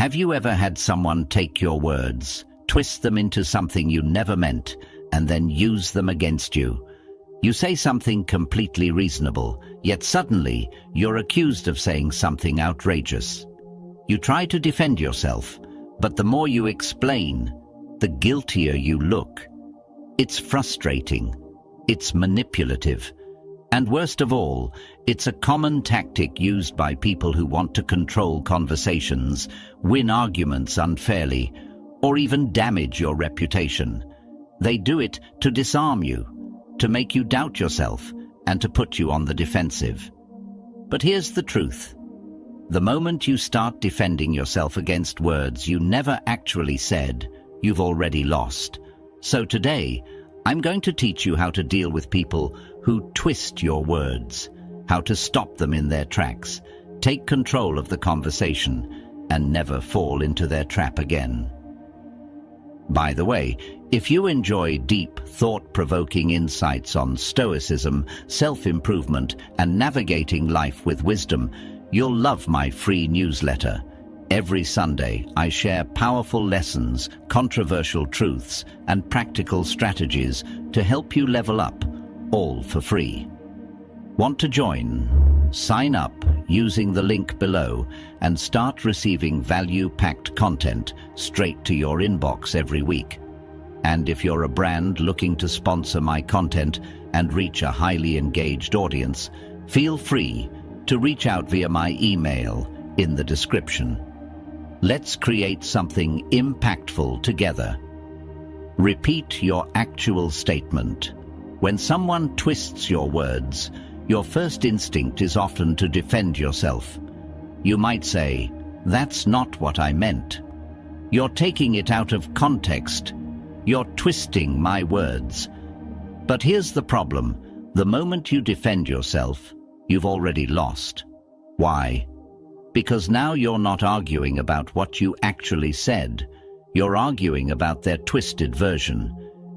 Have you ever had someone take your words, twist them into something you never meant, and then use them against you? You say something completely reasonable, yet suddenly you're accused of saying something outrageous. You try to defend yourself, but the more you explain, the guiltier you look. It's frustrating. It's manipulative. And worst of all, it's a common tactic used by people who want to control conversations, win arguments unfairly, or even damage your reputation. They do it to disarm you, to make you doubt yourself, and to put you on the defensive. But here's the truth. The moment you start defending yourself against words you never actually said, you've already lost. So today, I'm going to teach you how to deal with people who twist your words, how to stop them in their tracks, take control of the conversation, and never fall into their trap again. By the way, if you enjoy deep, thought-provoking insights on Stoicism, self-improvement, and navigating life with wisdom, you'll love my free newsletter. Every Sunday, I share powerful lessons, controversial truths, and practical strategies to help you level up, all for free. Want to join? Sign up using the link below and start receiving value-packed content straight to your inbox every week. And if you're a brand looking to sponsor my content and reach a highly engaged audience, feel free to reach out via my email in the description. Let's create something impactful together. Repeat your actual statement. When someone twists your words, your first instinct is often to defend yourself. You might say, "That's not what I meant." You're taking it out of context. You're twisting my words. But here's the problem. The moment you defend yourself, you've already lost. Why? Because now you're not arguing about what you actually said. You're arguing about their twisted version.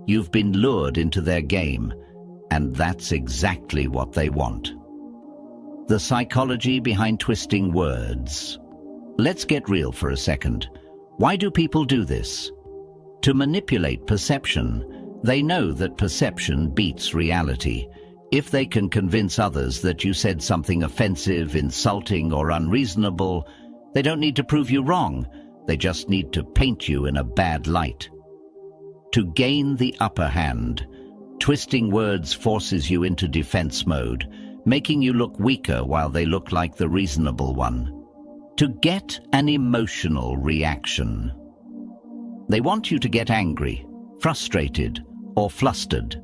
You've been lured into their game, and that's exactly what they want. The psychology behind twisting words. Let's get real for a second. Why do people do this? To manipulate perception. They know that perception beats reality. If they can convince others that you said something offensive, insulting, or unreasonable, they don't need to prove you wrong. They just need to paint you in a bad light. To gain the upper hand, twisting words forces you into defense mode, making you look weaker while they look like the reasonable one. To get an emotional reaction. They want you to get angry, frustrated, or flustered.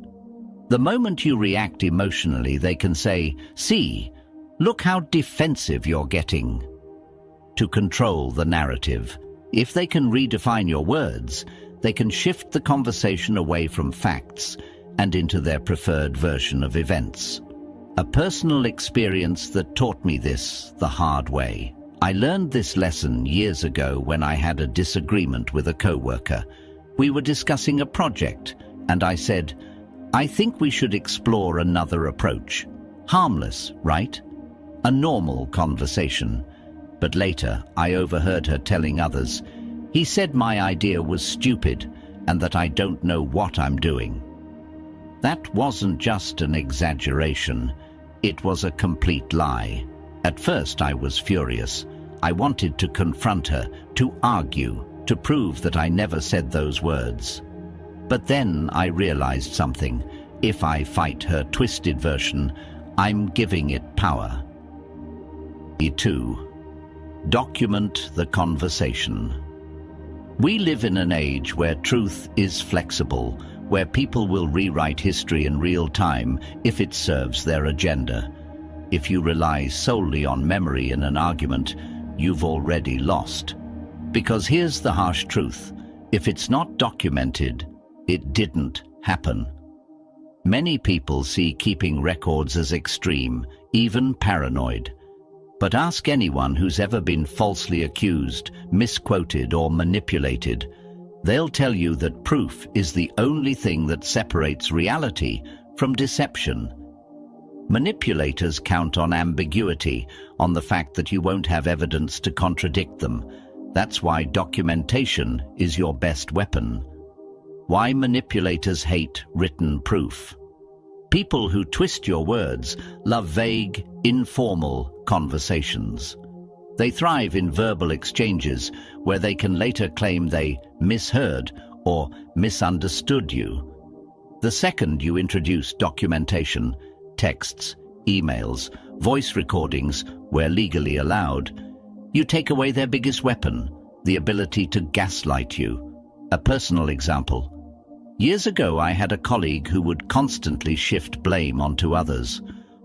The moment you react emotionally, they can say, "See, look how defensive you're getting." To control the narrative. If they can redefine your words, they can shift the conversation away from facts and into their preferred version of events. A personal experience that taught me this the hard way. I learned this lesson years ago when I had a disagreement with a coworker. We were discussing a project, and I said, "I think we should explore another approach." Harmless, right? A normal conversation. But later, I overheard her telling others, "He said my idea was stupid and that I don't know what I'm doing." That wasn't just an exaggeration. It was a complete lie. At first, I was furious. I wanted to confront her, to argue, to prove that I never said those words. But then I realized something. If I fight her twisted version, I'm giving it power. 2. Document the conversation. We live in an age where truth is flexible, where people will rewrite history in real time if it serves their agenda. If you rely solely on memory in an argument, you've already lost. Because here's the harsh truth. If it's not documented, it didn't happen. Many people see keeping records as extreme, even paranoid. But ask anyone who's ever been falsely accused, misquoted, or manipulated. They'll tell you that proof is the only thing that separates reality from deception. Manipulators count on ambiguity, on the fact that you won't have evidence to contradict them. That's why documentation is your best weapon. Why manipulators hate written proof. People who twist your words love vague, informal conversations. They thrive in verbal exchanges where they can later claim they misheard or misunderstood you. The second you introduce documentation, texts, emails, voice recordings where legally allowed, you take away their biggest weapon, the ability to gaslight you. A personal example. Years ago, I had a colleague who would constantly shift blame onto others.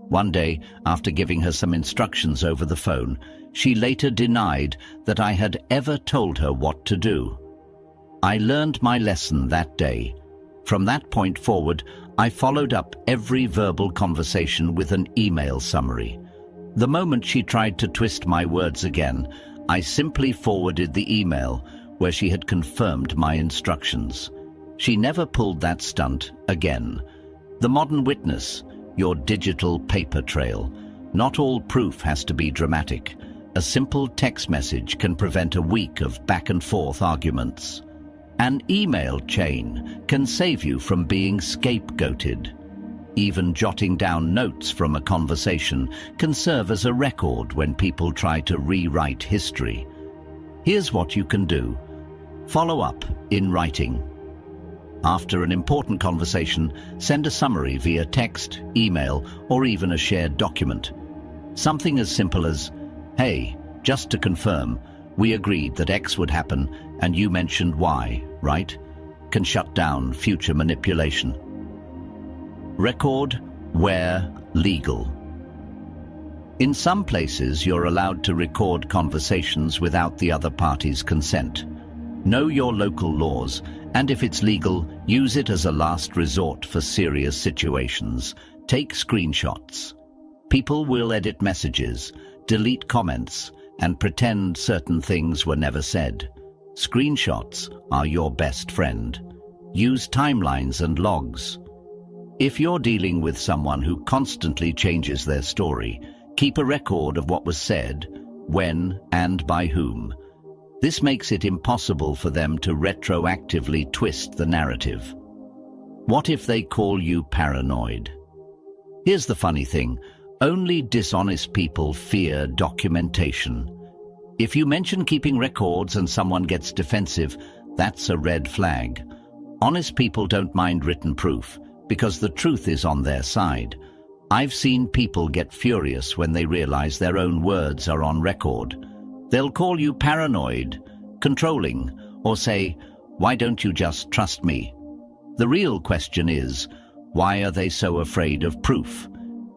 One day, after giving her some instructions over the phone, she later denied that I had ever told her what to do. I learned my lesson that day. From that point forward, I followed up every verbal conversation with an email summary. The moment she tried to twist my words again, I simply forwarded the email where she had confirmed my instructions. She never pulled that stunt again. The modern witness, your digital paper trail. Not all proof has to be dramatic. A simple text message can prevent a week of back-and-forth arguments. An email chain can save you from being scapegoated. Even jotting down notes from a conversation can serve as a record when people try to rewrite history. Here's what you can do. Follow up in writing. After an important conversation, send a summary via text, email, or even a shared document. Something as simple as, "Hey, just to confirm, we agreed that X would happen and you mentioned Y, right?" can shut down future manipulation. Record where legal. In some places, you're allowed to record conversations without the other party's consent. Know your local laws, and if it's legal, use it as a last resort for serious situations. Take screenshots. People will edit messages, delete comments, and pretend certain things were never said. Screenshots are your best friend. Use timelines and logs. If you're dealing with someone who constantly changes their story, keep a record of what was said, when, and by whom. This makes it impossible for them to retroactively twist the narrative. What if they call you paranoid? Here's the funny thing. Only dishonest people fear documentation. If you mention keeping records and someone gets defensive, that's a red flag. Honest people don't mind written proof because the truth is on their side. I've seen people get furious when they realize their own words are on record. They'll call you paranoid, controlling, or say, "Why don't you just trust me?" The real question is, why are they so afraid of proof?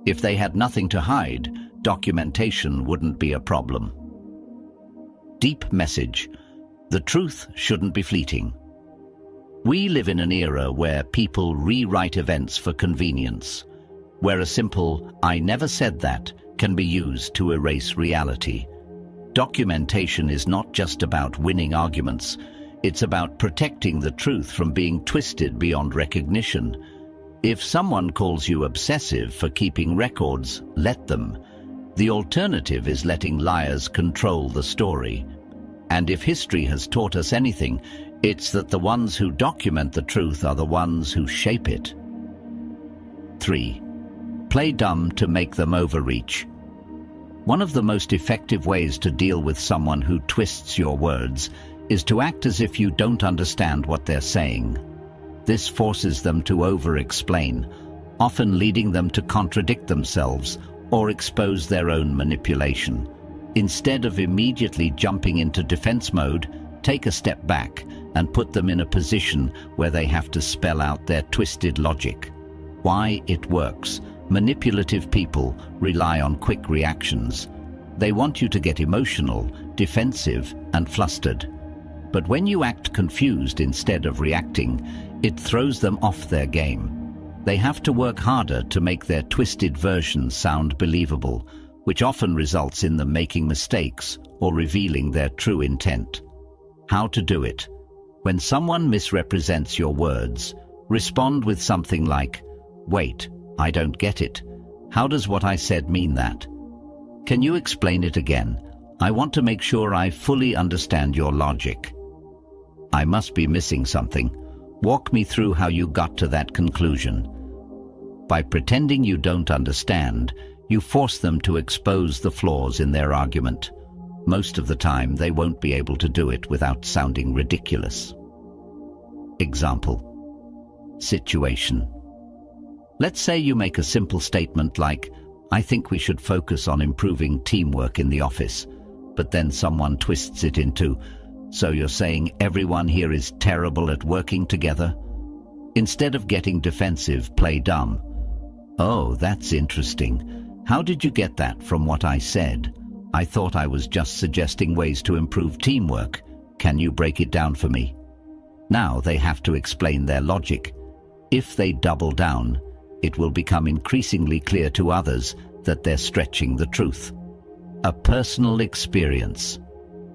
If they had nothing to hide, documentation wouldn't be a problem. Deep message. The truth shouldn't be fleeting. We live in an era where people rewrite events for convenience, where a simple "I never said that" can be used to erase reality. Documentation is not just about winning arguments, it's about protecting the truth from being twisted beyond recognition. If someone calls you obsessive for keeping records, let them. The alternative is letting liars control the story. And if history has taught us anything, it's that the ones who document the truth are the ones who shape it. 3. Play dumb to make them overreach. One of the most effective ways to deal with someone who twists your words is to act as if you don't understand what they're saying. This forces them to over-explain, often leading them to contradict themselves or expose their own manipulation. Instead of immediately jumping into defense mode, take a step back and put them in a position where they have to spell out their twisted logic. Why it works. Manipulative people rely on quick reactions. They want you to get emotional, defensive, and flustered. But when you act confused instead of reacting, it throws them off their game. They have to work harder to make their twisted version sound believable, which often results in them making mistakes or revealing their true intent. How to do it? When someone misrepresents your words, respond with something like, "Wait, I don't get it. How does what I said mean that? Can you explain it again? I want to make sure I fully understand your logic. I must be missing something. Walk me through how you got to that conclusion. By pretending you don't understand, you force them to expose the flaws in their argument. Most of the time, they won't be able to do it without sounding ridiculous. Example. Situation. Let's say you make a simple statement like, "I think we should focus on improving teamwork in the office," but then someone twists it into, "So you're saying everyone here is terrible at working together?" Instead of getting defensive, play dumb. "Oh, that's interesting. How did you get that from what I said? I thought I was just suggesting ways to improve teamwork. Can you break it down for me?" Now they have to explain their logic. If they double down, it will become increasingly clear to others that they're stretching the truth. A personal experience.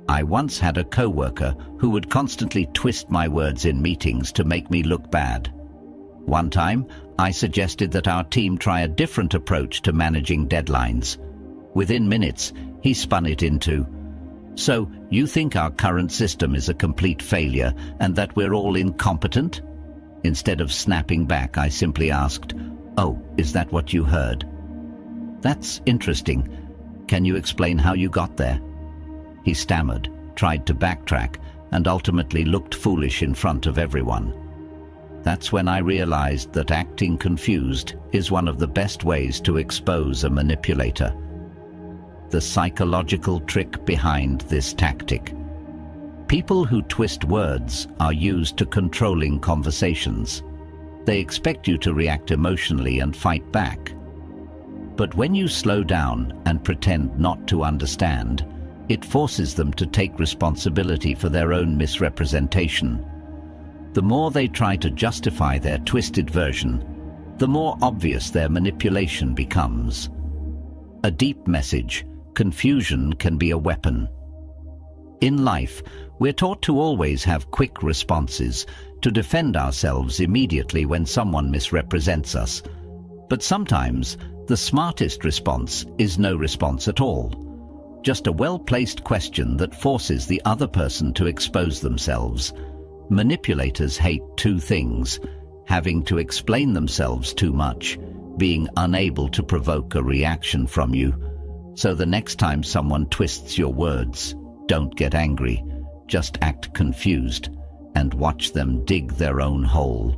I once had a coworker who would constantly twist my words in meetings to make me look bad. One time, I suggested that our team try a different approach to managing deadlines. Within minutes, he spun it into, "So, you think our current system is a complete failure and that we're all incompetent?" Instead of snapping back, I simply asked, "Oh, is that what you heard?" "That's interesting. Can you explain how you got there?" He stammered, tried to backtrack, and ultimately looked foolish in front of everyone. That's when I realized that acting confused is one of the best ways to expose a manipulator. The psychological trick behind this tactic. People who twist words are used to controlling conversations. They expect you to react emotionally and fight back. But when you slow down and pretend not to understand, it forces them to take responsibility for their own misrepresentation. The more they try to justify their twisted version, the more obvious their manipulation becomes. A deep message, confusion can be a weapon. In life, we're taught to always have quick responses, to defend ourselves immediately when someone misrepresents us. But sometimes, the smartest response is no response at all. Just a well-placed question that forces the other person to expose themselves. Manipulators hate two things: having to explain themselves too much, being unable to provoke a reaction from you. So the next time someone twists your words, don't get angry, just act confused and watch them dig their own hole.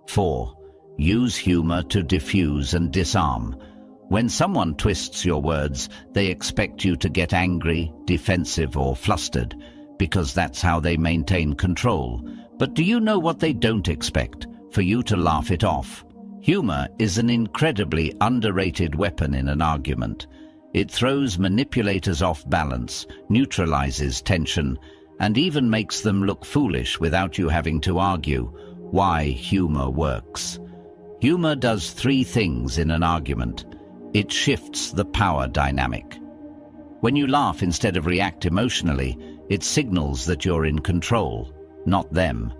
4. Use humor to diffuse and disarm. When someone twists your words, they expect you to get angry, defensive, or flustered, because that's how they maintain control. But do you know what they don't expect? For you to laugh it off. Humor is an incredibly underrated weapon in an argument. It throws manipulators off balance, neutralizes tension, and even makes them look foolish without you having to argue why humor works. Humor does three things in an argument. It shifts the power dynamic. When you laugh instead of react emotionally, it signals that you're in control, not them.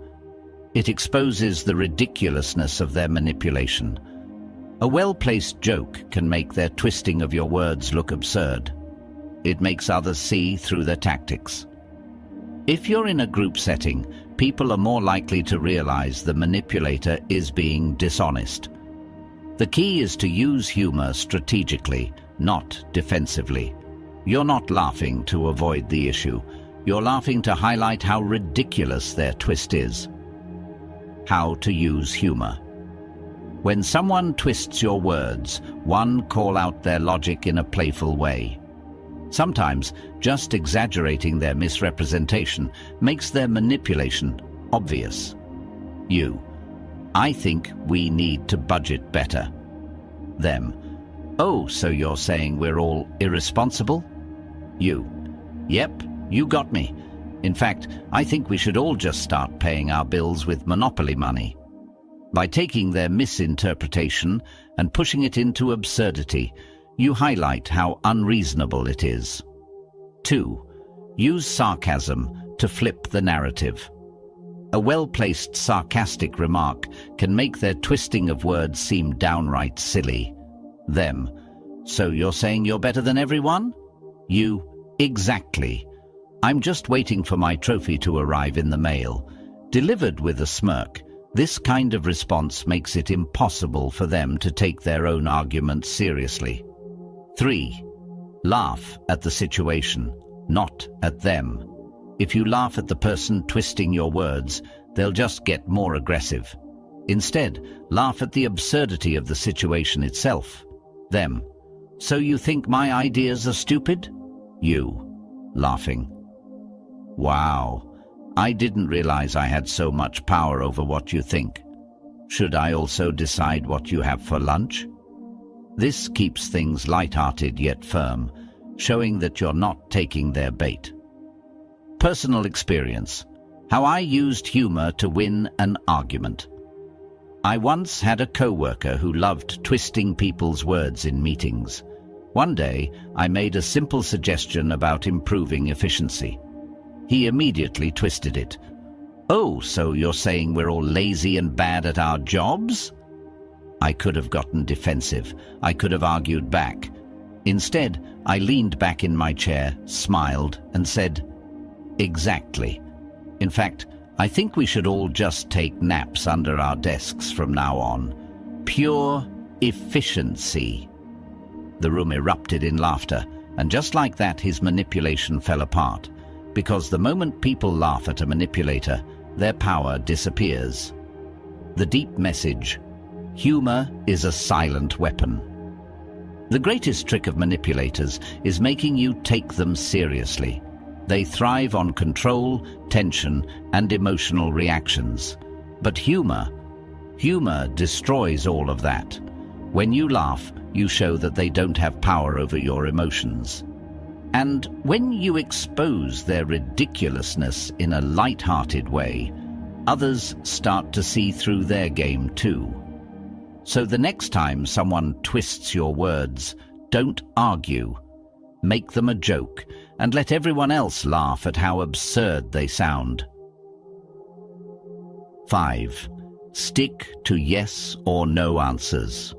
It exposes the ridiculousness of their manipulation. A well-placed joke can make their twisting of your words look absurd. It makes others see through their tactics. If you're in a group setting, people are more likely to realize the manipulator is being dishonest. The key is to use humor strategically, not defensively. You're not laughing to avoid the issue. You're laughing to highlight how ridiculous their twist is. How to use humor. When someone twists your words, call out their logic in a playful way. Sometimes, just exaggerating their misrepresentation makes their manipulation obvious. I think we need to budget better. Them. Oh, so you're saying we're all irresponsible? Yep, you got me. In fact, I think we should all just start paying our bills with monopoly money. By taking their misinterpretation and pushing it into absurdity, you highlight how unreasonable it is. 2. Use sarcasm to flip the narrative. A well-placed sarcastic remark can make their twisting of words seem downright silly. Them. So you're saying you're better than everyone? Exactly. I'm just waiting for my trophy to arrive in the mail. Delivered with a smirk, this kind of response makes it impossible for them to take their own arguments seriously. 3. Laugh at the situation, not at them. If you laugh at the person twisting your words, they'll just get more aggressive. Instead, laugh at the absurdity of the situation itself. Them. So you think my ideas are stupid? You. Laughing. Wow, I didn't realize I had so much power over what you think. Should I also decide what you have for lunch? This keeps things light-hearted yet firm, showing that you're not taking their bait. Personal experience. How I used humor to win an argument. I once had a coworker who loved twisting people's words in meetings. One day, I made a simple suggestion about improving efficiency. He immediately twisted it. "Oh, so you're saying we're all lazy and bad at our jobs?" I could have gotten defensive. I could have argued back. Instead, I leaned back in my chair, smiled, and said, "Exactly. In fact, I think we should all just take naps under our desks from now on. Pure efficiency." The room erupted in laughter, and just like that, his manipulation fell apart. Because the moment people laugh at a manipulator, their power disappears. The deep message: humor is a silent weapon. The greatest trick of manipulators is making you take them seriously. They thrive on control, tension, and emotional reactions. But humor destroys all of that. When you laugh, you show that they don't have power over your emotions. And when you expose their ridiculousness in a light-hearted way, others start to see through their game too. So the next time someone twists your words, don't argue. Make them a joke, and let everyone else laugh at how absurd they sound. 5. Stick to yes or no answers.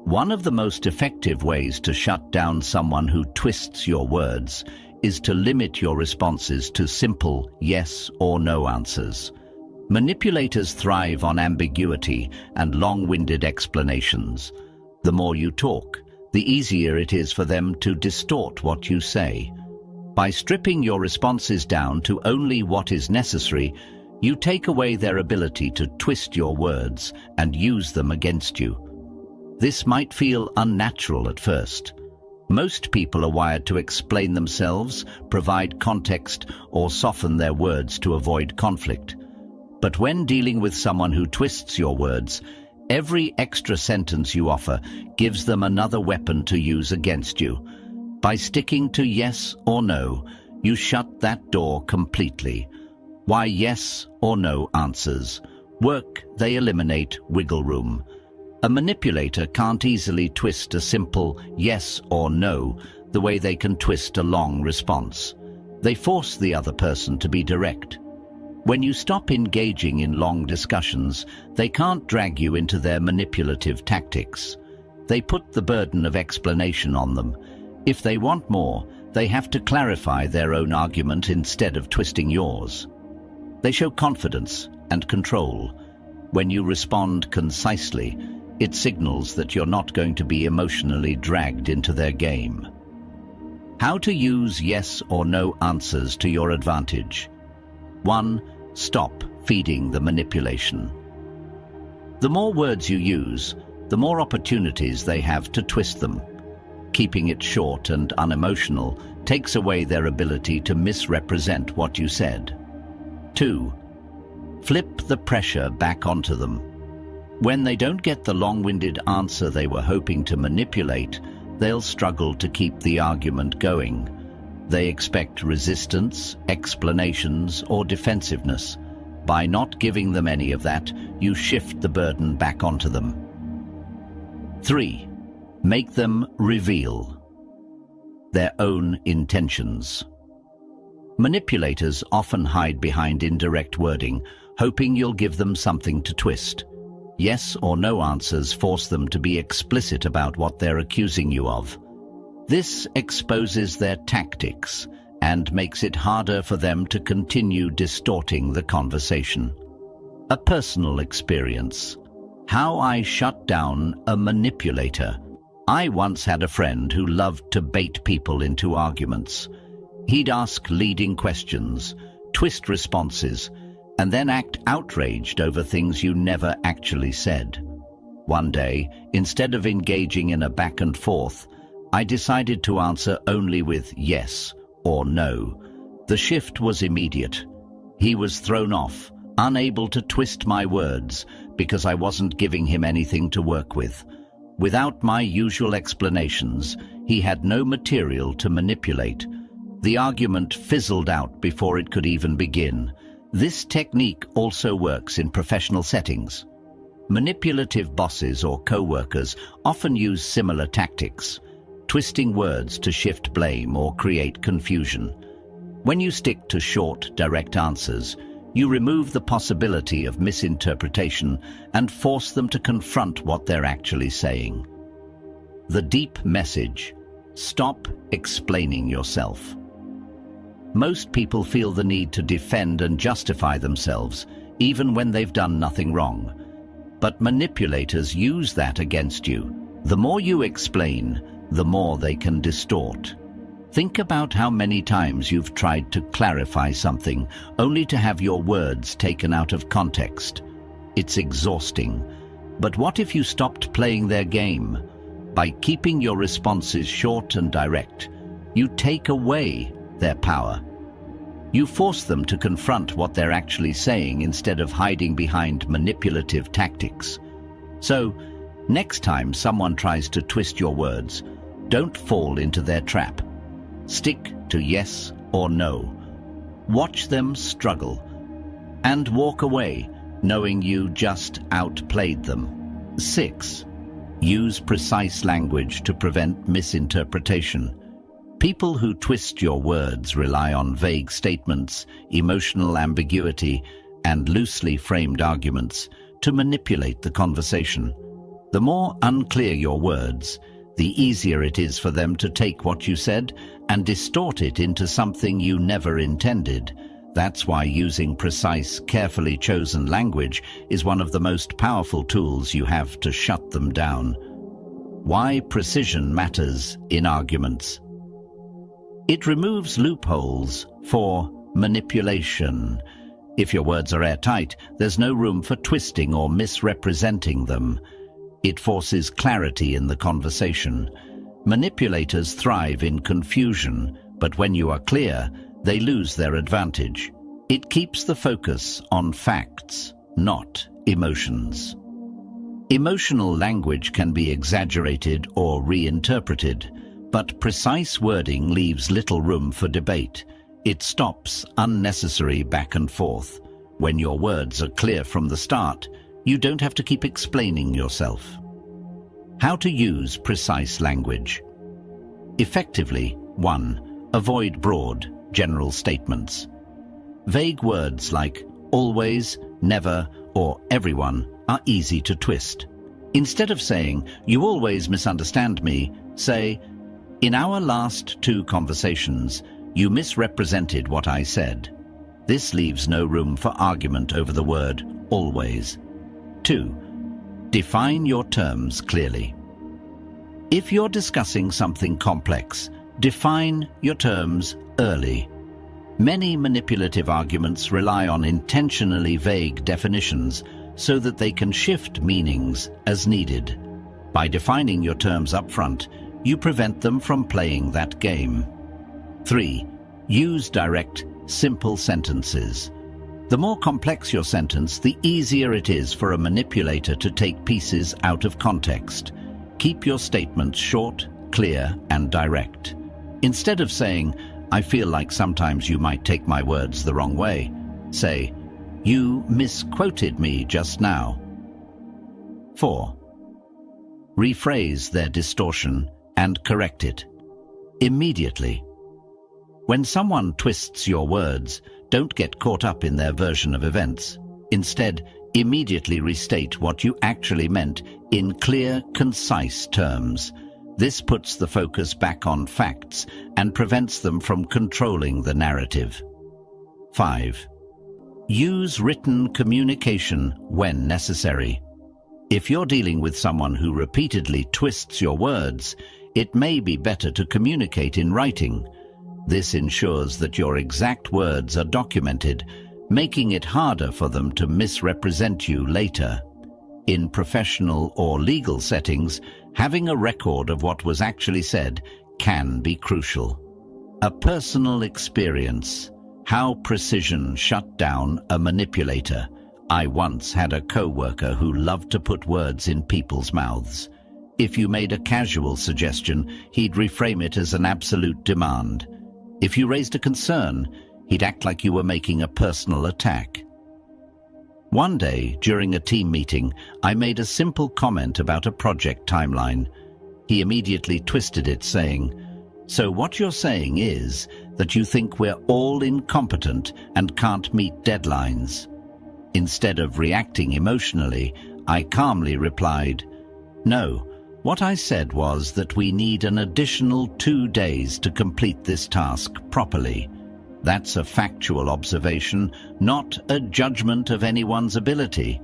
One of the most effective ways to shut down someone who twists your words is to limit your responses to simple yes or no answers. Manipulators thrive on ambiguity and long-winded explanations. The more you talk, the easier it is for them to distort what you say. By stripping your responses down to only what is necessary, you take away their ability to twist your words and use them against you. This might feel unnatural at first. Most people are wired to explain themselves, provide context, or soften their words to avoid conflict. But when dealing with someone who twists your words, every extra sentence you offer gives them another weapon to use against you. By sticking to yes or no, you shut that door completely. Why yes or no answers? Work, they eliminate wiggle room. A manipulator can't easily twist a simple yes or no the way they can twist a long response. They force the other person to be direct. When you stop engaging in long discussions, they can't drag you into their manipulative tactics. They put the burden of explanation on them. If they want more, they have to clarify their own argument instead of twisting yours. They show confidence and control. When you respond concisely, it signals that you're not going to be emotionally dragged into their game. How to use yes or no answers to your advantage. 1. Stop feeding the manipulation. The more words you use, the more opportunities they have to twist them. Keeping it short and unemotional takes away their ability to misrepresent what you said. 2. Flip the pressure back onto them. When they don't get the long-winded answer they were hoping to manipulate, they'll struggle to keep the argument going. They expect resistance, explanations, or defensiveness. By not giving them any of that, you shift the burden back onto them. 3. Make them reveal their own intentions. Manipulators often hide behind indirect wording, hoping you'll give them something to twist. Yes or no answers force them to be explicit about what they're accusing you of. This exposes their tactics and makes it harder for them to continue distorting the conversation. A personal experience. How I shut down a manipulator. I once had a friend who loved to bait people into arguments. He'd ask leading questions, twist responses, and then act outraged over things you never actually said. One day, instead of engaging in a back and forth, I decided to answer only with yes or no. The shift was immediate. He was thrown off, unable to twist my words because I wasn't giving him anything to work with. Without my usual explanations, he had no material to manipulate. The argument fizzled out before it could even begin. This technique also works in professional settings. Manipulative bosses or co-workers often use similar tactics, twisting words to shift blame or create confusion. When you stick to short, direct answers, you remove the possibility of misinterpretation and force them to confront what they're actually saying. The deep message: stop explaining yourself. Most people feel the need to defend and justify themselves, even when they've done nothing wrong. But manipulators use that against you. The more you explain, the more they can distort. Think about how many times you've tried to clarify something only to have your words taken out of context. It's exhausting. But what if you stopped playing their game? By keeping your responses short and direct, you take away their power. You force them to confront what they're actually saying instead of hiding behind manipulative tactics. So, next time someone tries to twist your words, don't fall into their trap. Stick to yes or no. Watch them struggle and walk away, knowing you just outplayed them. 6. Use precise language to prevent misinterpretation. People who twist your words rely on vague statements, emotional ambiguity, and loosely framed arguments to manipulate the conversation. The more unclear your words, the easier it is for them to take what you said and distort it into something you never intended. That's why using precise, carefully chosen language is one of the most powerful tools you have to shut them down. Why precision matters in arguments. It removes loopholes for manipulation. If your words are airtight, there's no room for twisting or misrepresenting them. It forces clarity in the conversation. Manipulators thrive in confusion, but when you are clear, they lose their advantage. It keeps the focus on facts, not emotions. Emotional language can be exaggerated or reinterpreted, but precise wording leaves little room for debate. It stops unnecessary back and forth. When your words are clear from the start, you don't have to keep explaining yourself. How to use precise language. Effectively, 1. Avoid broad, general statements. Vague words like always, never, or everyone are easy to twist. Instead of saying, "You always misunderstand me," say, "In our last 2 conversations, you misrepresented what I said." This leaves no room for argument over the word always. 2. Define your terms clearly. If you're discussing something complex, define your terms early. Many manipulative arguments rely on intentionally vague definitions so that they can shift meanings as needed. By defining your terms up front, you prevent them from playing that game. 3. Use direct, simple sentences. The more complex your sentence, the easier it is for a manipulator to take pieces out of context. Keep your statements short, clear, and direct. Instead of saying, "I feel like sometimes you might take my words the wrong way," say, "You misquoted me just now." 4. Rephrase their distortion and correct it immediately. When someone twists your words, don't get caught up in their version of events. Instead, immediately restate what you actually meant in clear, concise terms. This puts the focus back on facts and prevents them from controlling the narrative. 5. Use written communication when necessary. If you're dealing with someone who repeatedly twists your words, it may be better to communicate in writing. This ensures that your exact words are documented, making it harder for them to misrepresent you later. In professional or legal settings, having a record of what was actually said can be crucial. A personal experience. How precision shut down a manipulator. I once had a co-worker who loved to put words in people's mouths. If you made a casual suggestion, he'd reframe it as an absolute demand. If you raised a concern, he'd act like you were making a personal attack. One day, during a team meeting, I made a simple comment about a project timeline. He immediately twisted it, saying, "So what you're saying is that you think we're all incompetent and can't meet deadlines." Instead of reacting emotionally, I calmly replied, "No, what I said was that we need an additional 2 days to complete this task properly. That's a factual observation, not a judgment of anyone's ability."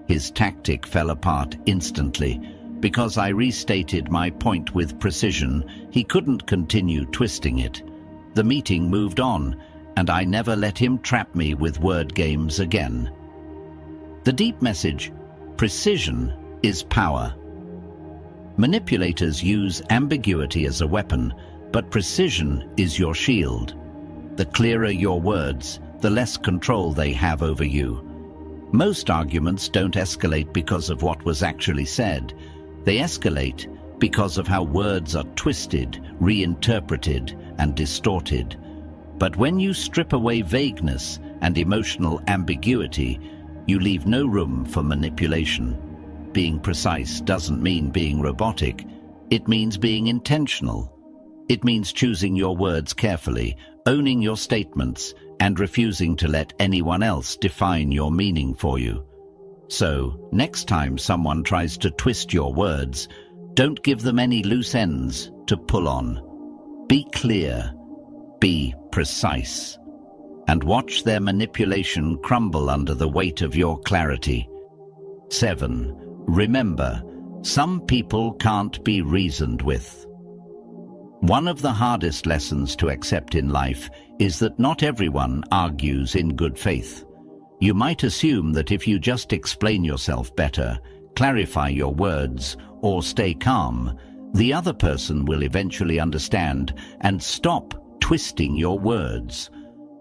His tactic fell apart instantly. Because I restated my point with precision, he couldn't continue twisting it. The meeting moved on, and I never let him trap me with word games again. The deep message: precision is power. Manipulators use ambiguity as a weapon, but precision is your shield. The clearer your words, the less control they have over you. Most arguments don't escalate because of what was actually said. They escalate because of how words are twisted, reinterpreted, and distorted. But when you strip away vagueness and emotional ambiguity, you leave no room for manipulation. Being precise doesn't mean being robotic. It means being intentional. It means choosing your words carefully, owning your statements, and refusing to let anyone else define your meaning for you. So, next time someone tries to twist your words, don't give them any loose ends to pull on. Be clear, be precise, and watch their manipulation crumble under the weight of your clarity. 7. Remember, some people can't be reasoned with. One of the hardest lessons to accept in life is that not everyone argues in good faith. You might assume that if you just explain yourself better, clarify your words, or stay calm, the other person will eventually understand and stop twisting your words.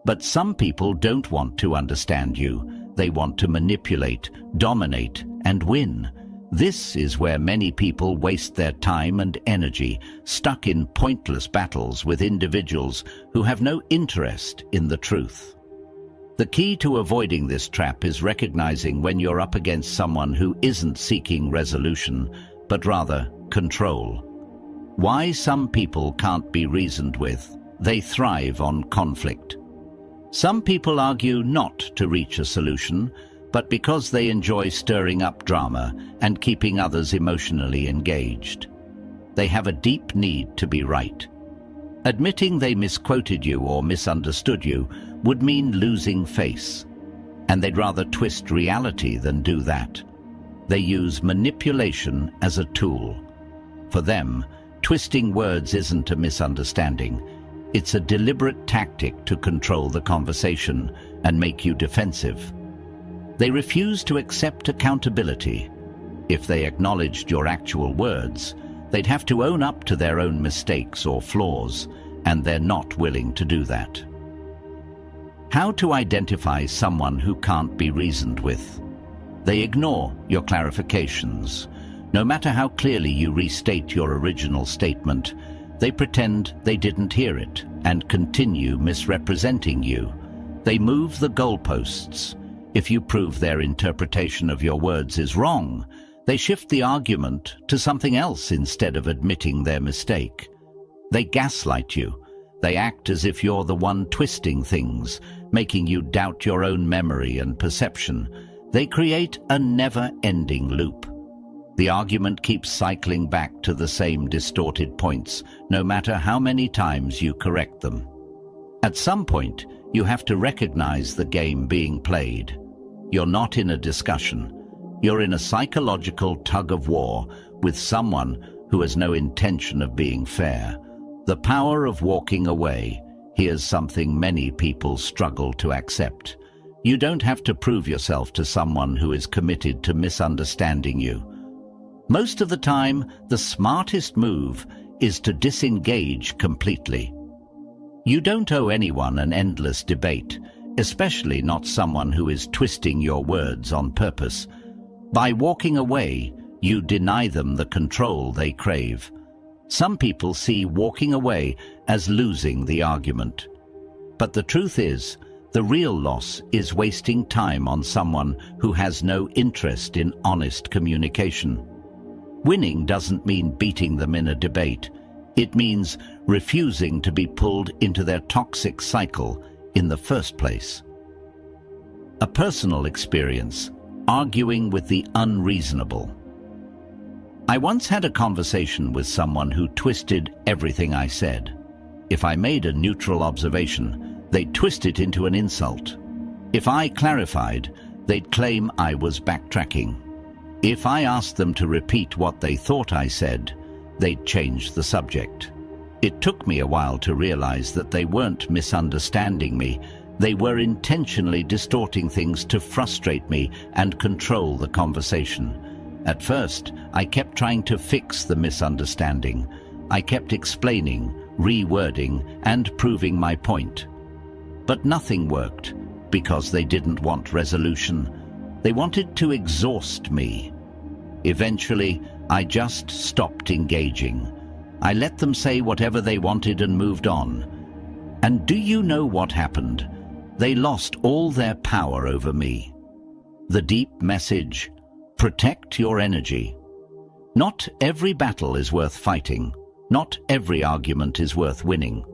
But some people don't want to understand you. They want to manipulate, dominate, and win. This is where many people waste their time and energy, stuck in pointless battles with individuals who have no interest in the truth. The key to avoiding this trap is recognizing when you're up against someone who isn't seeking resolution, but rather control. Why some people can't be reasoned with. They thrive on conflict. Some people argue not to reach a solution, but because they enjoy stirring up drama and keeping others emotionally engaged. They have a deep need to be right. Admitting they misquoted you or misunderstood you would mean losing face, and they'd rather twist reality than do that. They use manipulation as a tool. For them, twisting words isn't a misunderstanding. It's a deliberate tactic to control the conversation and make you defensive. They refuse to accept accountability. If they acknowledged your actual words, they'd have to own up to their own mistakes or flaws, and they're not willing to do that. How to identify someone who can't be reasoned with? They ignore your clarifications. No matter how clearly you restate your original statement, they pretend they didn't hear it and continue misrepresenting you. They move the goalposts. If you prove their interpretation of your words is wrong, they shift the argument to something else instead of admitting their mistake. They gaslight you. They act as if you're the one twisting things, making you doubt your own memory and perception. They create a never-ending loop. The argument keeps cycling back to the same distorted points, no matter how many times you correct them. At some point, you have to recognize the game being played. You're not in a discussion. You're in a psychological tug-of-war with someone who has no intention of being fair. The power of walking away. Here's something many people struggle to accept. You don't have to prove yourself to someone who is committed to misunderstanding you. Most of the time, the smartest move is to disengage completely. You don't owe anyone an endless debate, especially not someone who is twisting your words on purpose. By walking away, you deny them the control they crave. Some people see walking away as losing the argument. But the truth is, the real loss is wasting time on someone who has no interest in honest communication. Winning doesn't mean beating them in a debate. It means refusing to be pulled into their toxic cycle in the first place. A personal experience, arguing with the unreasonable. I once had a conversation with someone who twisted everything I said. If I made a neutral observation, they'd twist it into an insult. If I clarified, they'd claim I was backtracking. If I asked them to repeat what they thought I said, they'd change the subject. It took me a while to realize that they weren't misunderstanding me. They were intentionally distorting things to frustrate me and control the conversation. At first, I kept trying to fix the misunderstanding. I kept explaining, rewording, and proving my point. But nothing worked, because they didn't want resolution. They wanted to exhaust me. Eventually, I just stopped engaging. I let them say whatever they wanted and moved on. And do you know what happened? They lost all their power over me. The deep message: protect your energy. Not every battle is worth fighting. Not every argument is worth winning.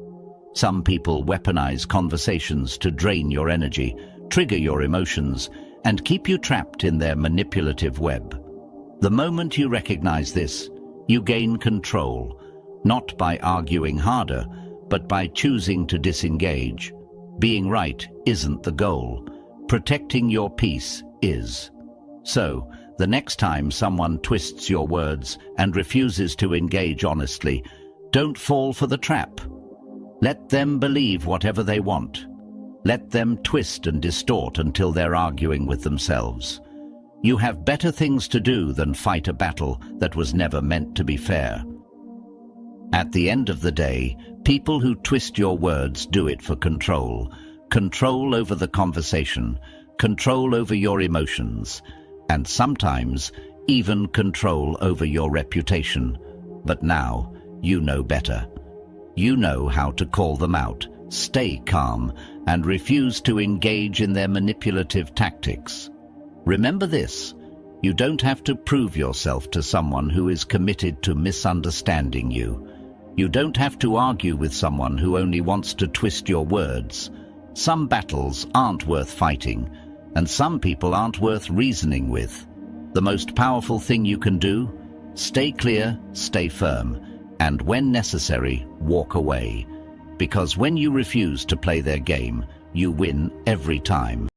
Some people weaponize conversations to drain your energy, trigger your emotions, and keep you trapped in their manipulative web. The moment you recognize this, you gain control, not by arguing harder, but by choosing to disengage. Being right isn't the goal. Protecting your peace is. So, the next time someone twists your words and refuses to engage honestly, don't fall for the trap. Let them believe whatever they want. Let them twist and distort until they're arguing with themselves. You have better things to do than fight a battle that was never meant to be fair. At the end of the day, people who twist your words do it for control. Control over the conversation, control over your emotions, and sometimes even control over your reputation. But now, you know better. You know how to call them out, stay calm, and refuse to engage in their manipulative tactics. Remember this: you don't have to prove yourself to someone who is committed to misunderstanding you. You don't have to argue with someone who only wants to twist your words. Some battles aren't worth fighting, and some people aren't worth reasoning with. The most powerful thing you can do: stay clear, stay firm, and when necessary, walk away. Because when you refuse to play their game, you win every time.